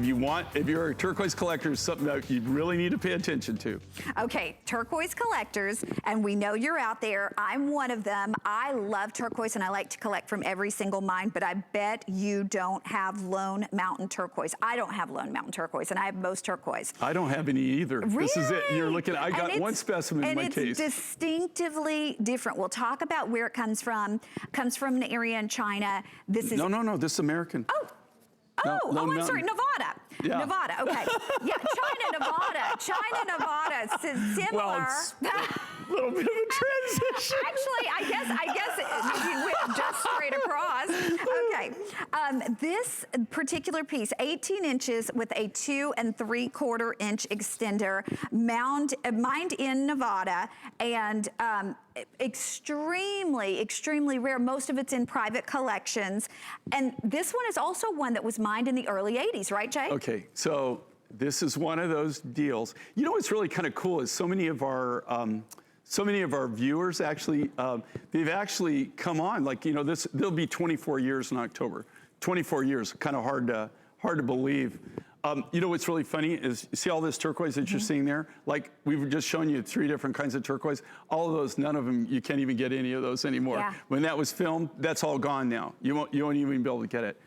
if you're a turquoise collector, it's something that you really need to pay attention to. Okay, turquoise collectors, and we know you're out there. I'm one of them. I love turquoise and I like to collect from every single mine, but I bet you don't have Lone Mountain turquoise. I don't have Lone Mountain turquoise, and I have most turquoise. I don't have any either. Really? This is it. You're looking at, I got one specimen in my case. And it's distinctively different. We'll talk about where it comes from. It comes from an area in China. This is... No, this is American. I'm sorry, Nevada. Yeah. Nevada, okay. Yeah, China, Nevada, similar. Well, it's a little bit of a transition. Actually, I guess you went just straight across. Okay, this particular piece, 18 inches with a 2 3/4 inch extender, mined in Nevada, and extremely rare. Most of it's in private collections. And this one is also one that was mined in the early 80s, right, Jay? Okay, so this is one of those deals. You know what's really kind of cool is so many of our viewers actually, they've actually come on, like, you know, there'll be 24 years in October. 24 years, kind of hard to believe. You know what's really funny is, you see all this turquoise that you're seeing there? Like, we've just shown you 3 different kinds of turquoise. All of those, none of them, you can't even get any of those anymore. Yeah. When that was filmed, that's all gone now. You won't even be able to get it.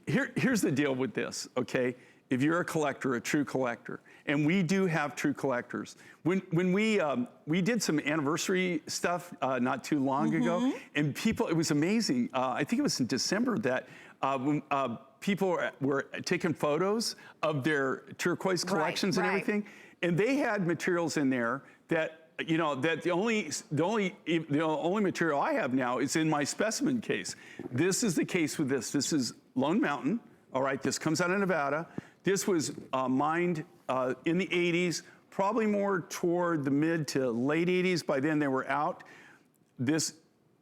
Here's the deal with this, okay? If you're a collector, a true collector, and we do have true collectors. When we did some anniversary stuff not too long ago, and people, it was amazing. I think it was in December that when, people were taking photos of their turquoise collections and everything, and they had materials in there that, you know, that the only material I have now is in my specimen case. This is the case with this. This is Lone Mountain. All right, this comes out of Nevada. This was mined in the 80s, probably more toward the mid to late 80s. By then they were out. This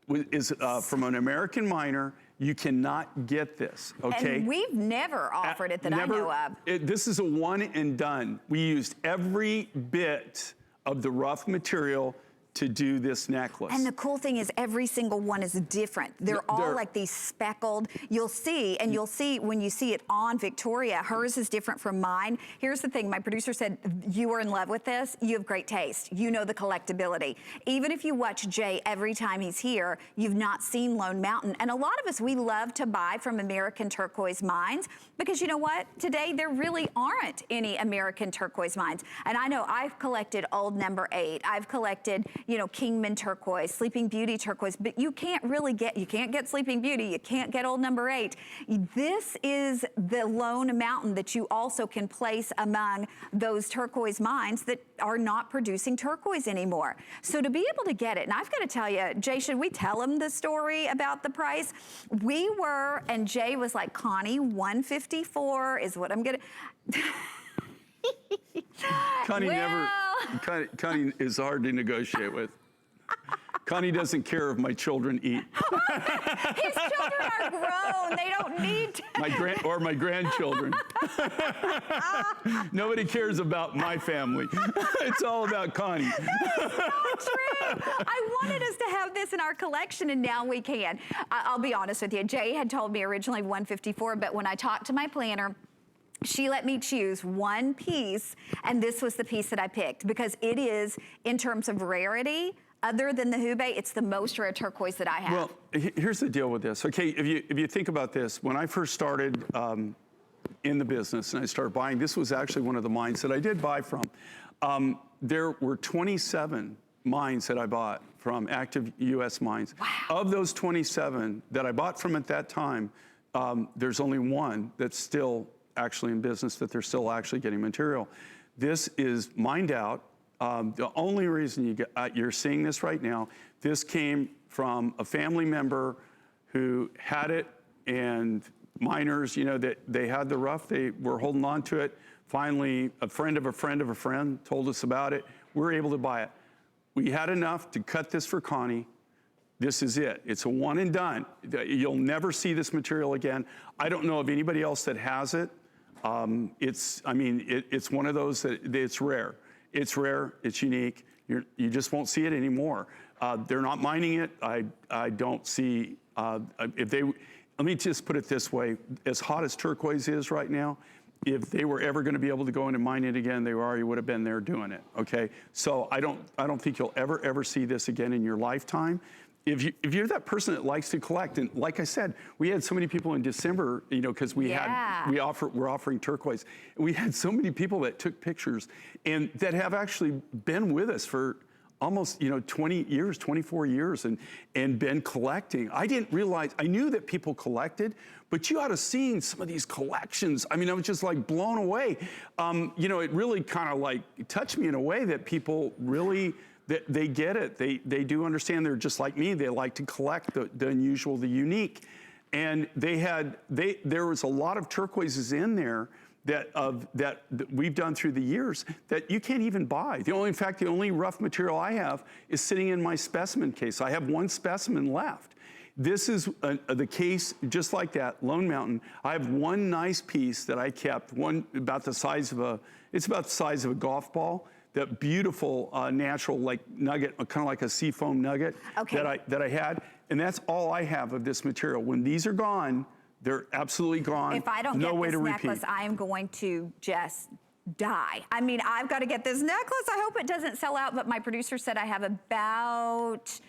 is from an American miner. You cannot get this, okay? And we've never offered it that I know of. This is a one and done. We used every bit of the rough material to do this necklace. And the cool thing is every single one is different. They're all like these speckled. You'll see, and you'll see when you see it on Victoria, hers is different from mine. Here's the thing, my producer said, you are in love with this, you have great taste. You know the collectability. Even if you watch Jay every time he's here, you've not seen Lone Mountain. And a lot of us, we love to buy from American turquoise mines because you know what? Today, there really aren't any American turquoise mines. And I know I've collected old number 8. I've collected, you know, Kingman turquoise, Sleeping Beauty turquoise, but you can't get Sleeping Beauty, you can't get old number 8. This is the Lone Mountain that you also can place among those turquoise mines that are not producing turquoise anymore. So to be able to get it, and I've got to tell you, Jay, should we tell him the story about the price? We were, and Jay was like, Connie, 154 is what I'm gonna... Connie Connie is hard to negotiate with. Connie doesn't care if my children eat. His children are grown. They don't need to. My grandchildren. Nobody cares about my family. It's all about Connie. That's not true. I wanted us to have this in our collection, and now we can. I'll be honest with you. Jay had told me originally 154, but when I talked to my planner, she let me choose one piece, and this was the piece that I picked because it is, in terms of rarity, other than the Hubei, it's the most rare turquoise that I have. Well, here's the deal with this. Okay, if you think about this, when I first started in the business and I started buying, this was actually one of the mines that I did buy from. There were 27 mines that I bought from active U.S. mines. Wow. Of those 27 that I bought from at that time, there's only one that's still actually in business, that they're still actually getting material. This is mined out. The only reason you're seeing this right now, this came from a family member who had it, and miners, you know, that they had the rough, they were holding on to it. Finally, a friend of a friend of a friend told us about it. We were able to buy it. We had enough to cut this for Connie. This is it. It's a one and done. You'll never see this material again. I don't know of anybody else that has it. It's one of those that it's rare. It's rare, it's unique. You just won't see it anymore. They're not mining it. I don't see, let me just put it this way. As hot as turquoise is right now, if they were ever going to be able to go in and mine it again, they already would have been there doing it. Okay, so I don't think you'll ever see this again in your lifetime. If you're that person that likes to collect, and like I said, we had so many people in December, you know, because we're offering turquoise. We had so many people that took pictures and that have actually been with us for almost, you know, 20 years, 24 years, and been collecting. I didn't realize, I knew that people collected, but you ought to seen some of these collections. I mean, I was just like blown away. You know, it really kind of like touched me in a way that people really, they get it. They do understand. They're just like me. They like to collect the unusual, the unique. And there was a lot of turquoises in there that we've done through the years that you can't even buy. In fact, the only rough material I have is sitting in my specimen case. I have one specimen left. This is the case just like that, Lone Mountain. I have one nice piece that I kept, one about the size of a golf ball. That beautiful natural like nugget, kind of like a seafoam nugget that I had, and that's all I have of this material. When these are gone, they're absolutely gone. If I don't get this necklace, I am going to just die. I mean, I've got to get this necklace. I hope it doesn't sell out, but my producer said I have about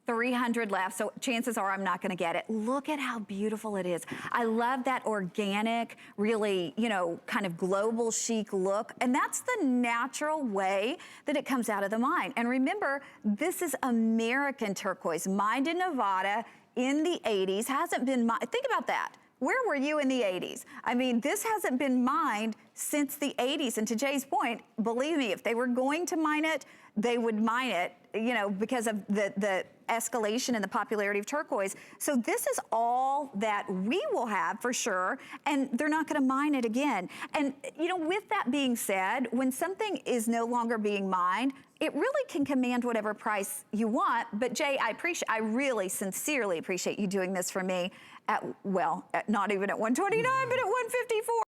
300 left, so chances are I'm not gonna get it. Look at how beautiful it is. I love that organic, really, you know, kind of global chic look, and that's the natural way that it comes out of the mine. And remember, this is American turquoise, mined in Nevada in the 80s, hasn't been mined. Think about that. Where were you in the 80s? I mean, this hasn't been mined since the 80s. And to Jay's point, believe me, if they were going to mine it, they would mine it, you know, because of the escalation in the popularity of turquoise. So this is all that we will have for sure, and they're not gonna mine it again. And, you know, with that being said, when something is no longer being mined, it really can command whatever price you want. But Jay, I really sincerely appreciate you doing this for me at, well, not even at 129, but at 154.